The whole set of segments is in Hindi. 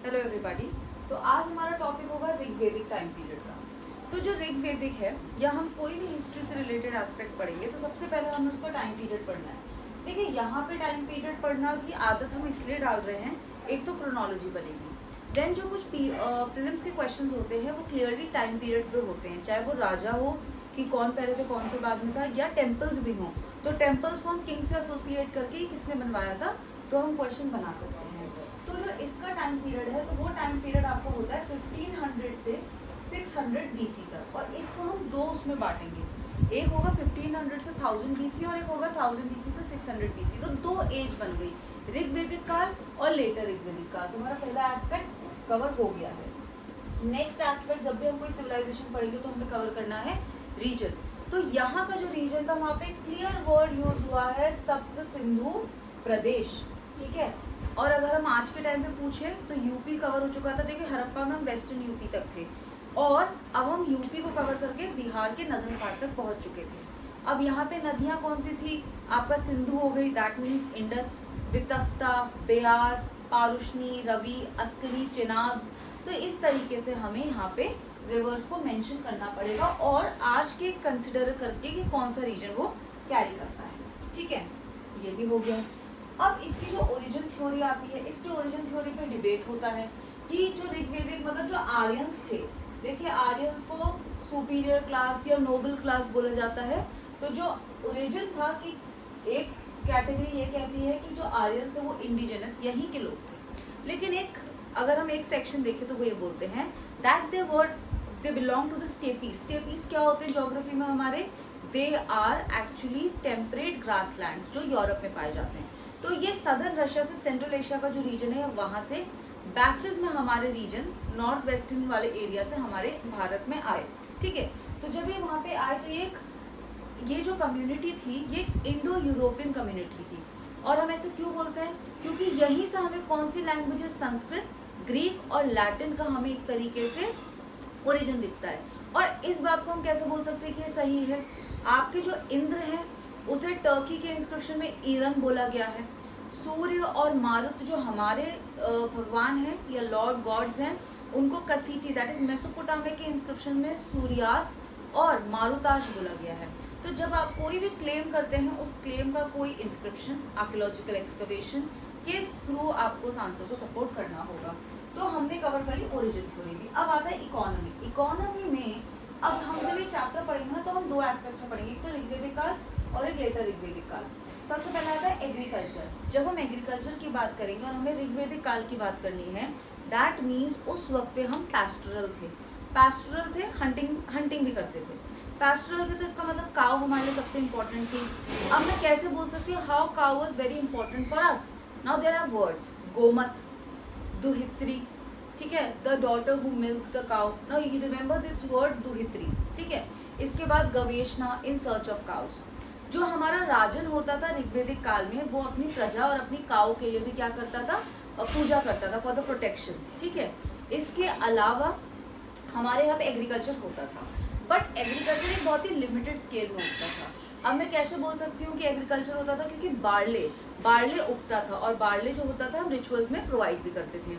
Hello everybody. तो आज हमारा टॉपिक होगा ऋग्वेदिक टाइम पीरियड का। तो जो ऋग्वेदिक है या हम कोई भी हिस्ट्री से रिलेटेड एस्पेक्ट पढ़ेंगे तो सबसे पहले हमें उसका टाइम पीरियड पढ़ना है। देखिए यहाँ पे टाइम पीरियड पढ़ना की आदत हम इसलिए डाल रहे हैं, एक तो क्रोनोलॉजी बनेगी, देन जो कुछ प्रीलिम्स के क्वेश्चन होते हैं वो क्लियरली टाइम पीरियड पे होते हैं, चाहे वो राजा हो कि कौन पहले से कौन से बाद में था, या टेम्पल्स भी हों। तो टेम्पल्स को हम किंग से एसोसिएट करके किसने बनवाया था तो हम क्वेश्चन बना सकते हैं। तो जो इसका टाइम पीरियड है तो वो टाइम पीरियड आपका होता है 1500 से 600 BC तक, और इसको हम दो उसमें बांटेंगे। एक होगा 1500 से 1000 BC और एक होगा 1000 BC से 600 BC। तो दो एज बन गई, ऋग्वेदिक काल और लेटर ऋग्वेदिक काल। तुम्हारा पहला एस्पेक्ट कवर हो गया है। नेक्स्ट एस्पेक्ट, जब भी हम कोई सिविलाइजेशन पढ़ेंगे तो हमें कवर करना है रीजन। तो यहाँ का जो रीजन था वहाँ पे क्लियर वर्ड यूज हुआ है सप्त सिंधु प्रदेश, ठीक है। और अगर हम आज के टाइम पे पूछे तो यूपी कवर हो चुका था। देखिए हड़प्पा में हम वेस्टर्न यूपी तक थे और अब हम यूपी को कवर करके बिहार के नदन घाट तक पहुंच चुके थे। अब यहाँ पे नदियाँ कौन सी थी, आपका सिंधु हो गई, that means Indus, Vitasta, Beas, Parushni, Ravi, Askari, Chenab. तो इस तरीके से हमें यहाँ पे रिवर्स को मेंशन करना पड़ेगा और आज के कंसिडर करके कि कौन सा रीजन वो कैरी करता है, ठीक है। ये भी हो गया। अब इसकी जो ओरिजिन थ्योरी आती है, इसके ओरिजिन थ्योरी पे डिबेट होता है कि जो ऋग्वेदिक मतलब जो आर्यंस थे, देखिए आर्यंस को सुपीरियर क्लास या नोबल क्लास बोला जाता है। तो जो ओरिजिन था कि एक कैटेगरी ये कहती है कि जो आर्यंस थे वो इंडिजिनस यहीं के लोग थे, लेकिन एक अगर हम एक सेक्शन देखें तो वो ये बोलते हैं that they belong to the steppes. Steppes क्या होते हैं ज्योग्राफी में हमारे, they are actually temperate grasslands जो यूरोप में पाए जाते हैं। तो ये सदर्न रशिया से सेंट्रल एशिया का जो रीजन है वहाँ से बैचेस में हमारे रीजन नॉर्थ वेस्टर्न वाले एरिया से हमारे भारत में आए, ठीक है। तो जब ये वहाँ पे आए तो ये जो कम्युनिटी थी ये इंडो यूरोपियन कम्युनिटी थी। और हम ऐसे क्यों बोलते हैं, क्योंकि यहीं से हमें कौन सी लैंग्वेजेस, संस्कृत, ग्रीक और लैटिन का हमें एक तरीके से ओरिजिन दिखता है। और इस बात को हम कैसे बोल सकते हैं कि ये सही है, आपके जो इंद्र है उसे टर्की के इंस्क्रिप्शन में ईरन बोला गया है। सूर्य और मारुत जो हमारे भगवान हैं या लॉर्ड गॉड्स हैं उनको कसीटी दैट इज मेसोपोटामिया के इंस्क्रिप्शन में सूर्यास और मारुताश बोला गया है। तो जब आप कोई भी क्लेम करते हैं उस क्लेम का कोई इंस्क्रिप्शन आर्कियोलॉजिकल एक्सकवेशन के थ्रू आपको उस आंसर को सपोर्ट करना होगा। तो हमने कवर कर ली ओरिजिन थ्योरी भी। अब आता है इकोनॉमी। इकोनॉमी में अब हम जब ये चैप्टर पढ़ेंगे ना तो हम दो एस्पेक्ट्स में पढ़ेंगे, एक तो ऋग्वेदिक काल और एक लेटर ऋग्वेदिक काल। सबसे पहले आता है एग्रीकल्चर। जब हम एग्रीकल्चर की बात करेंगे और हमें ऋग्वेदिक काल की बात करनी है, दैट मीन्स उस वक्त पे हम पैस्टोरल थे। पैस्टोरल थे, हंटिंग भी करते थे। पैस्टोरल थे तो इसका मतलब काउ हमारे लिए सबसे इंपॉर्टेंट थी। अब मैं कैसे बोल सकती हूँ how cow was very important for us. Now there are words, gomat, duhitri, ठीक है, the daughter who milks the cow. Now you remember this word duhitri, ठीक है। इसके बाद gaveshana, in search of cows. जो हमारा राजन होता था ऋग्वेदिक काल में वो अपनी प्रजा और अपनी काऊ के लिए भी क्या करता था, पूजा करता था फॉर द प्रोटेक्शन, ठीक है। इसके अलावा हमारे यहाँ पे एग्रीकल्चर होता था, बट एग्रीकल्चर एक बहुत ही लिमिटेड स्केल में होता था। अब मैं कैसे बोल सकती हूँ कि एग्रीकल्चर होता था, क्योंकि बार्ले उगता था और बार्ले जो होता था हम रिचुअल्स में प्रोवाइड भी करते थे।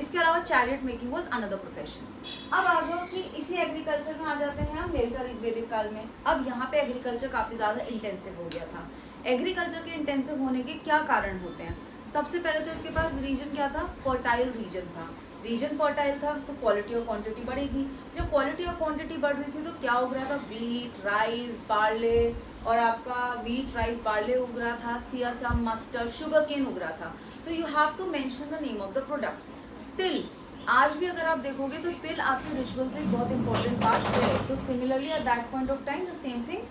इसके अलावा chariot making was another profession. अब आ जाओ कि इसी एग्रीकल्चर में आ जाते हैं हम लेटर ऋग्वेदिक काल में। अब यहाँ पे एग्रीकल्चर काफ़ी ज़्यादा इंटेंसिव हो गया था। एग्रीकल्चर के इंटेंसिव होने के क्या कारण होते हैं, सबसे पहले तो इसके पास रीजन क्या था, फर्टाइल रीजन था। रीजन फर्टाइल था तो क्वालिटी और क्वांटिटी बढ़ेगी। जब क्वालिटी और क्वांटिटी बढ़ रही थी तो क्या उग रहा था, वीट, राइस, बार्ले, और आपका वीट, राइस, बार्ले उग रहा था, सियासम, मस्टर्ड, शुगर केन उग रहा था। So you have to mention the name of the products. तिल, आज भी अगर आप देखोगे तो तिल आपके रिचुअल से एक बहुत इंपॉर्टेंट पार्ट है। So similarly at that point of time the same thing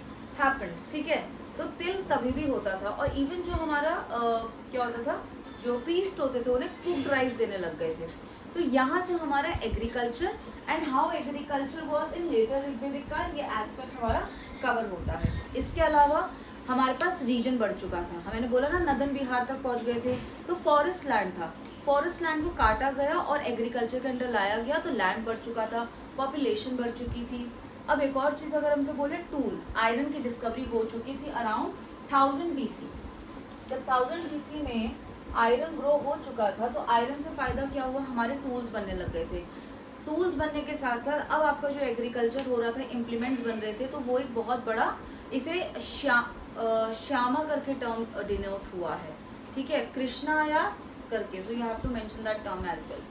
happened, ठीक है। तो तिल तभी भी होता था। और इवन जो हमारा क्या होता था, जो प्रीस्ट होते थे उन्हें कुक्ड राइस देने लग गए थे। तो यहाँ से हमारा agriculture and how agriculture was in later Rigvedic काल, ये एस्पेक्ट हमारा कवर होता है। इसके अलावा हमारे पास रीजन बढ़ चुका था, मैंने बोला ना नदन बिहार तक पहुँच गए थे। तो फॉरेस्ट लैंड था, फॉरेस्ट लैंड को काटा गया और एग्रीकल्चर के अंडर लाया गया तो लैंड बढ़ चुका था, पॉपुलेशन बढ़ चुकी थी। अब एक और चीज़ अगर हमसे बोले, टूल, आयरन की डिस्कवरी हो चुकी थी अराउंड 1000 BC। जब 1000 BC में आयरन ग्रो हो चुका था, तो आयरन से फायदा क्या हुआ, हमारे टूल्स बनने लग गए थे। टूल्स बनने के साथ साथ अब आपका जो एग्रीकल्चर हो रहा था, इम्प्लीमेंट्स बन रहे थे, तो वो एक बहुत बड़ा, इसे श्यामा करके टर्म डिनोट हुआ है, ठीक है, कृष्णायास करके, so you have to mention that term as well.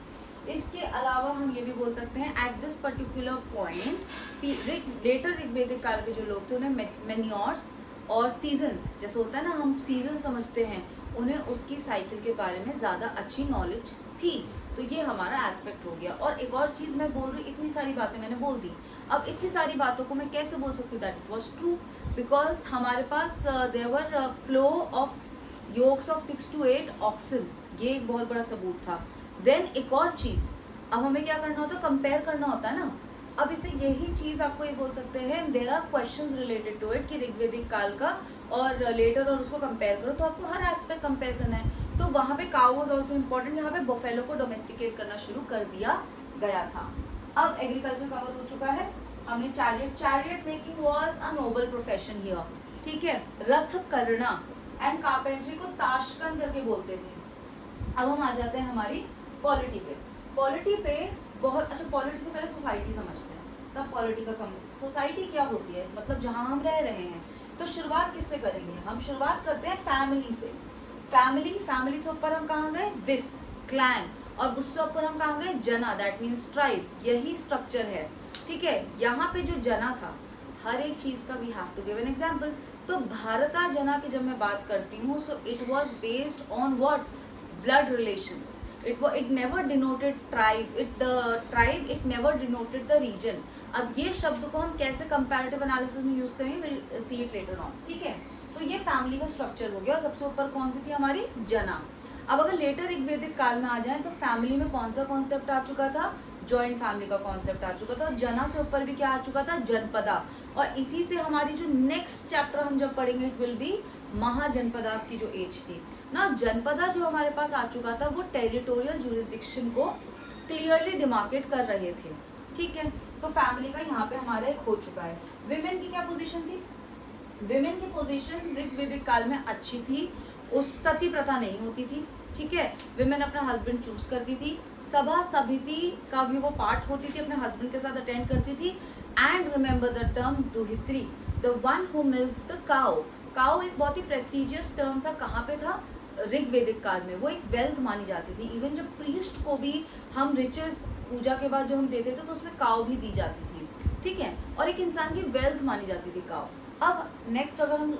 इसके अलावा हम ये भी बोल सकते हैं at this particular point later Rigvedic काल के जो लोग थे उन्हें मेन्योर्स और सीजन्स, जैसे होता है ना हम सीजन समझते हैं, उन्हें उसकी साइकिल के बारे में ज़्यादा अच्छी नॉलेज थी। तो ये हमारा एस्पेक्ट हो गया। और एक और चीज़ मैं बोल रही हूँ, इतनी सारी बातें मैंने बोल दी, अब इतनी सारी बातों को मैं कैसे बोल सकती हूँ that it was true, because हमारे पास there were flow of yokes of 6 to 8 oxen, ये एक बहुत बड़ा सबूत था। देन एक और चीज़, अब हमें क्या करना होता है, कंपेयर करना होता है ना। अब इसे यही चीज़ आपको ये बोल सकते हैं, there are questions related to it कि ऋग्वेदिक काल का और लेटर और उसको कंपेयर करो, तो आपको हर एस्पेक्ट कंपेयर करना है। तो वहाँ पे काउ वाज आल्सो इम्पोर्टेंट, यहाँ पे बफेलो को डोमेस्टिकेट करना शुरू कर दिया गया था। अब एग्रीकल्चर कवर हो चुका है, हमने chariot making was a noble profession here, ठीक है, रथ करना एंड कारपेंट्री को ताशकन करके बोलते थे। अब हम आ जाते हैं हमारी पॉलिटी पे। पॉलिटी पे बहुत अच्छा, पॉलिटी से पहले सोसाइटी समझते हैं, तब पॉलिटी का कम। सोसाइटी क्या होती है, मतलब जहाँ हम रह रहे हैं। तो शुरुआत किससे करेंगे, हम शुरुआत करते हैं फैमिली से। फैमिली से ऊपर हम कहाँ गए, विस क्लैन, और उससे ऊपर हम कहाँ गए, जना, दैट मीन्स ट्राइब। यही स्ट्रक्चर है, ठीक है। यहाँ पे जो जना था, हर एक चीज का we have to give an example. तो भारता जना की जब मैं बात करती हूँ, so it was based on what, blood relations. It never denoted tribe. It never denoted the region. अब ये शब्द को हम कैसे कंपैरेटिव एनालिसिस में यूज करेंगे, we'll see it later on, ठीक है। तो ये फैमिली का स्ट्रक्चर हो गया, और सबसे ऊपर कौन सी थी हमारी, जना। अब अगर लेटर ऋग्वेदिक काल में आ जाए, तो फैमिली में कौन सा कॉन्सेप्ट आ चुका था, जॉइंट फैमिली का कॉन्सेप्ट आ चुका था। जना से ऊपर भी क्या आ चुका था, जनपदा। और इसी से हमारी जो नेक्स्ट चैप्टर हम जब पढ़ेंगे, इट विल बी महाजनपदास की जो एज थी ना। जनपदा जो हमारे पास आ चुका था, वो टेरिटोरियल जुरिस्डिक्शन को क्लियरली डिमार्केट कर रहे थे, ठीक है। तो फैमिली का यहाँ पे हमारा एक हो चुका है। विमेन की क्या पोजीशन थी, विमेन की पोजीशन ऋग्वेदिक काल में अच्छी थी, उस सती प्रथा नहीं होती थी, ठीक है। विमेन अपना हस्बैंड चूज करती थी, सभा समिति का भी वो पार्ट होती थी, अपने हस्बैंड के साथ अटेंड करती थी। And remember the term duhitri, the one who milks the cow. Cow एक बहुत ही प्रेस्टिजियस टर्म था, कहाँ पे था, ऋग्वेदिक काल में। वो एक वेल्थ मानी जाती थी। इवन जब प्रीस्ट को भी हम रिचेस पूजा के बाद जो हम देते थे, तो उसमें काउ भी दी जाती थी, ठीक है। और एक इंसान की वेल्थ मानी जाती थी काउ। अब नेक्स्ट अगर हम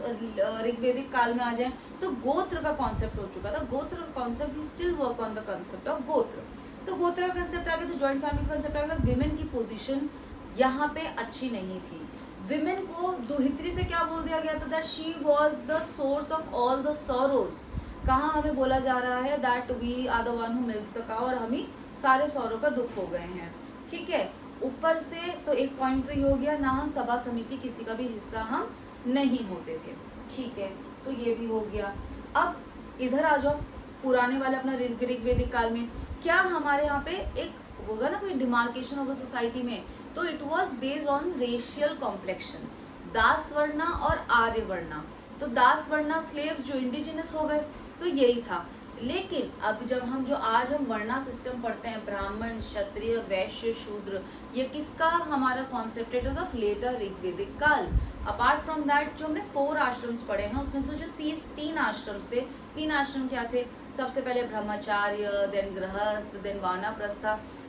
ऋग्वेदिक काल में आ जाएं, तो गोत्र का कॉन्सेप्ट हो चुका था। गोत्र का concept, we still work on the concept of gotra. तो गोत्र का कॉन्सेप्ट आ गया, तो जॉइंट फैमिली का कॉन्सेप्ट आ गया। विमेन की पोजीशन यहाँ पे अच्छी नहीं थी। विमेन को दुहित्री से क्या बोल दिया गया था, that she was the source of all the sorrows. कहाँ हमें बोला जा रहा है, that we are the one who milks the cow, और हम ही सारे सौरों का दुख हो गए हैं, ठीक है। ऊपर से तो एक पॉइंट तो ये हो गया, ना हम सभा समिति किसी का भी हिस्सा हम नहीं होते थे, ठीक है। तो ये भी हो गया। अब इधर आ जाओ, पुराने वाले अपना ऋग्वेदिक काल में क्या हमारे यहाँ पे एक होगा ना, कोई डिमार्केशन होगा सोसाइटी में, तो it was based on racial complexion, Dasa varna और आर्य वर्णा। तो दास वर्णा स्लेव्स जो इंडिजिनस हो गए, तो यही था। लेकिन अब जब हम जो आज हम वर्णा सिस्टम पढ़ते हैं, ब्राह्मण, क्षत्रिय, वैश्य, शूद्र, ये किसका हमारा कॉन्सेप्ट है, ऑफ लेटर ऋग्वेदिक काल। अपार्ट फ्रॉम दैट जो हमने 4 आश्रम्स पढ़े हैं, उसमें से जो 3 आश्रम्स थे, 3 आश्रम क्या थे, सबसे पहले ब्रह्मचार्य, देन गृहस्थ, देन वानप्रस्थ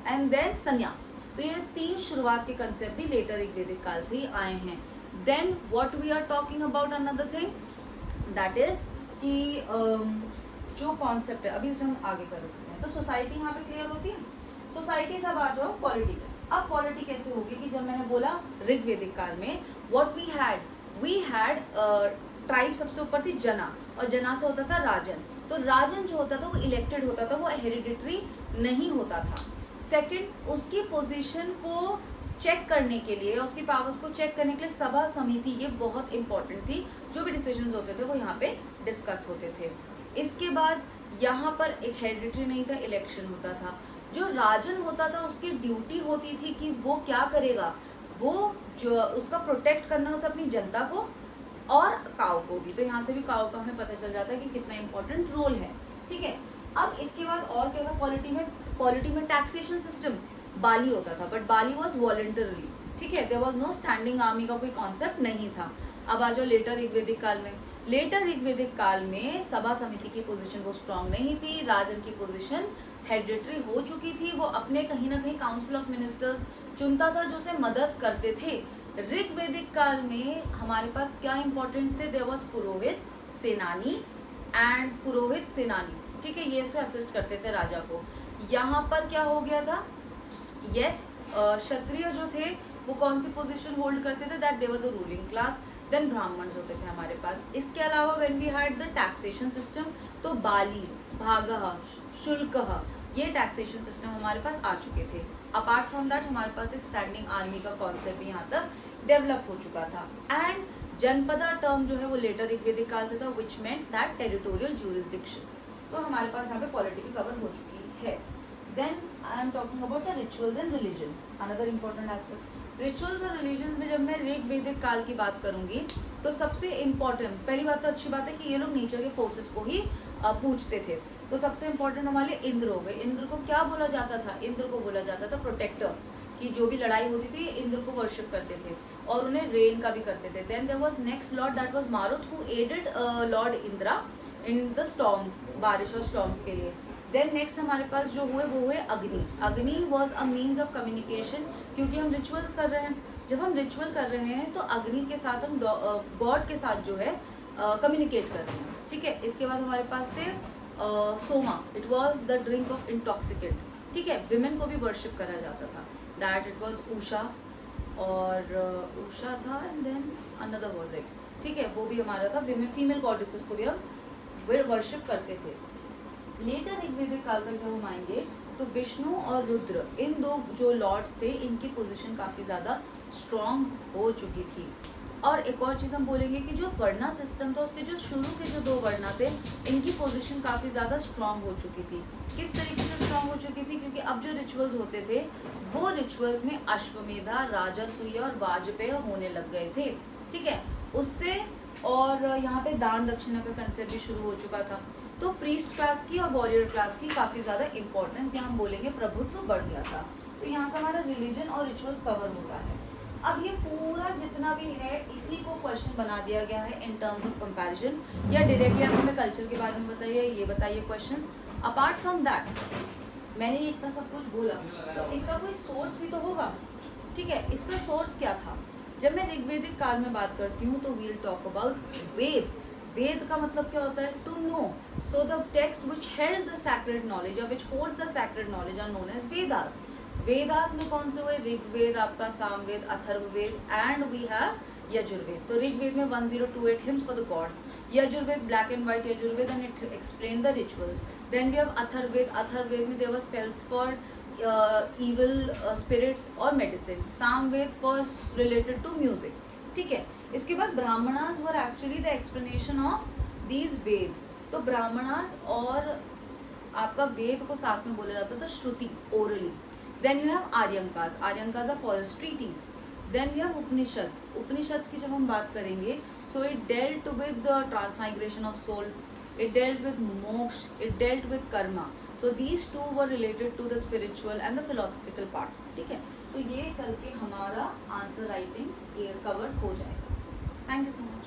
एंड देन संन्यास। तो ये 3 शुरुआत के कंसेप्ट भी लेटर ऋग्वेदिक काल से ही आए हैं। Then what we are talking about another thing, that is कि जो कॉन्सेप्ट है, अभी उसे हम आगे कर रहे हैं। तो सोसाइटी यहाँ पे क्लियर होती है। सोसाइटी सब आ जाओ पॉलिटी पे। अब पॉलिटी कैसे होगी कि जब मैंने बोला ऋग्वेदिक काल में व्हाट वी हैड ट्राइब सबसे ऊपर थी जना, और जना से होता था राजन। तो राजन जो होता था वो इलेक्टेड होता था, वो हेरिडिटरी नहीं होता था। सेकंड, उसकी पोजीशन को चेक करने के लिए, उसकी पावर्स को चेक करने के लिए सभा समिति ये बहुत इंपॉर्टेंट थी। जो भी डिसीजंस होते थे वो यहाँ पे डिस्कस होते थे। इसके बाद यहाँ पर एक हेरिडिटरी नहीं था, इलेक्शन होता था। जो राजन होता था उसकी ड्यूटी होती थी कि वो क्या करेगा, वो जो उसका प्रोटेक्ट करना उसे अपनी जनता को और काऊ को भी। तो यहाँ से भी काऊ का हमें पता चल जाता है कि कितना इंपॉर्टेंट रोल है, ठीक है। अब इसके बाद और क्या था पॉलिटी में टैक्सेशन सिस्टम बाली होता था, बट बाली वॉज वॉलंटरली, ठीक है, there was no standing army का कोई कॉन्सेप्ट नहीं था। अब आ जाओ लेटर ऋग्वेदिक काल में। लेटर ऋग्वेदिक काल में सभा समिति की पोजीशन वो स्ट्रांग नहीं थी, राजन की पोजीशन हेरिडिटरी हो चुकी थी, वो अपने कहीं ना कहीं काउंसिल ऑफ मिनिस्टर्स चुनता था जो उसे मदद करते थे। ऋग्वेदिक काल में हमारे पास क्या इंपॉर्टेंस थे, देयर वाज पुरोहित, सेनानी एंड पुरोहित सेनानी, ठीक है, ये उसे असिस्ट करते थे राजा को। यहाँ पर क्या हो गया था, यस क्षत्रिय जो थे वो कौन सी पोजीशन होल्ड करते थे, that they were the ruling class. Then Brahmans होते थे हमारे पास। इसके अलावा when we had the taxation system, तो बाली, भागः, शुल्कः, ये टैक्सेशन सिस्टम हमारे पास आ चुके थे। अपार्ट फ्रॉम दैट हमारे पास एक स्टैंडिंग आर्मी का कॉन्सेप्ट भी यहाँ तक डेवलप हो चुका था। एंड जनपदा टर्म जो है वो लेटर ऋग्वेदिक काल से था, विच मेंट दैट टेरिटोरियल ज्यूरिसडिक्शन। तो हमारे पास यहाँ पे पॉलिटी भी कवर हो चुकी है। Then I am talking about the rituals and religion, another important aspect. Rituals और रिलीजन्स में जब मैं ऋग्वेदिक काल की बात करूंगी तो सबसे इम्पोर्टेंट, पहली बात तो अच्छी बात है कि ये लोग नेचर के फोर्सेस को ही पूछते थे। तो सबसे इम्पोर्टेंट हमारे इंद्र हो गए। इंद्र को क्या बोला जाता था, इंद्र को बोला जाता था प्रोटेक्टर, कि जो भी लड़ाई होती थी इंद्र को वर्शिप करते थे और उन्हें रेन का भी करते थे। Then there was next lord, that was Marut, who aided lord Indra in the storm, बारिश और स्टॉर्म्स के लिए। देन नेक्स्ट हमारे पास जो हुए वो हुए अग्नि। अग्नि was a means of communication, क्योंकि हम रिचुअल्स कर रहे हैं, जब हम रिचुअल कर रहे हैं तो अग्नि के साथ हम गॉड के साथ जो है कम्युनिकेट कर रहे हैं, ठीक है। इसके बाद हमारे पास थे Soma, it was the drink of intoxicant, ठीक है, विमेन को भी वर्शिप करा जाता था, दैट इट वॉज उषा, और उषा था and then another was like, ठीक है, वो भी हमारा था, विमेन फीमेल गॉडेसेस को भी हम वर्शिप करते थे। लेटर ऋग्वेदिक काल तक जब हम आएंगे तो विष्णु और रुद्र, इन दो जो लॉर्ड्स थे, इनकी पोजीशन काफ़ी ज़्यादा स्ट्रॉन्ग हो चुकी थी। और एक और चीज़ हम बोलेंगे कि जो वर्णा सिस्टम था उसके जो शुरू के जो 2 वर्णा थे, इनकी पोजीशन काफ़ी ज़्यादा स्ट्रॉन्ग हो चुकी थी। किस तरीके से स्ट्रॉन्ग हो चुकी थी, क्योंकि अब जो रिचुअल्स होते थे वो रिचुअल्स में अश्वमेधा, राजसूय और वाजपेय होने लग गए थे, ठीक है, उससे। और यहाँ पे दान दक्षिणा का कंसेप्ट भी शुरू हो चुका था। तो प्रीस्ट क्लास की और वॉरियर क्लास की काफ़ी ज़्यादा इंपॉर्टेंस, यहाँ हम बोलेंगे प्रभुत्व बढ़ गया था। तो यहाँ से हमारा रिलीजन और रिचुअल्स कवर होता है। अब ये पूरा जितना भी है इसी को क्वेश्चन बना दिया गया है इन टर्म्स ऑफ कंपैरिजन, या डायरेक्टली आप हमें कल्चर के बारे में बताइए, ये बताइए क्वेश्चंस। अपार्ट फ्रॉम दैट मैंने ये इतना सब कुछ बोला तो इसका कोई सोर्स भी तो होगा, ठीक है। इसका सोर्स क्या था, जब मैं ऋग्वेदिक काल में बात करती हूँ तो we'll talk about Veda. Veda का मतलब क्या होता है, to know. So the text which held the sacred knowledge और which hold the sacred knowledge are known as Vedas. Vedas में कौन से हुए, ऋग्वेद, आपका Samaveda, Atharvaveda and we have Yajurveda. तो ऋग्वेद में 1028 hymns for the gods, Yajurveda black and white Yajurveda and it explain the rituals. Then we have Atharvaveda, Atharvaveda में there were spells for evil spirits और medicine. Samaveda was related to music, ठीक है। इसके बाद Brahmanas were actually the explanation of these Veda. तो ब्राह्मणास और आपका वेद को साथ में बोला जाता था Shruti, orally. Then you have Aranyakas, Aranyakas are forest treaties. Then we have Upanishads, Upanishads की जब हम बात करेंगे so it dealt with the transmigration of soul, it dealt with moksha, it dealt with karma. So these two were related to the spiritual and the philosophical part, ठीक है। तो ये करके हमारा आंसर राइटिंग कवर हो जाएगा। Thank you so much.